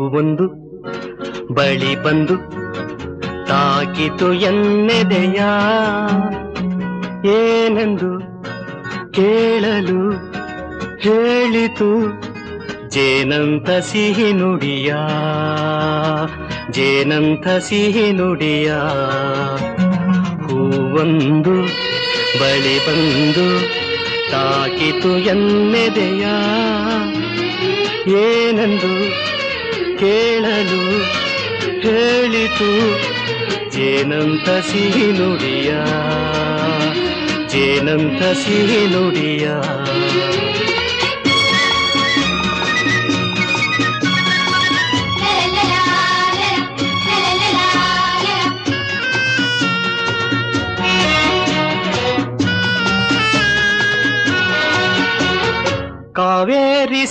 ಹೂವೊಂದು ಬಳಿ ಬಂದು ತಾಕಿತು ಎನ್ನೆದೆಯ, ಏನೆಂದು ಕೇಳಲು ಹೇಳಿತು ಜೇನಂತ ಸಿಹಿ ನುಡಿಯ, ಜೇನಂತ ಸಿಹಿ ನುಡಿಯ. ಹೂವೊಂದು ಬಳಿ ಬಂದು ತಾಕಿತು ಎನ್ನೆದೆಯ, ಏನೆಂದು ಕೇಳಲು ಹೇಳಿತು ಜೇನಂತ ಸಿಹಿ ನುಡಿಯ, ಜೇನಂತ ಸಿಹಿ ನುಡಿಯ. ಕಾವೇರಿ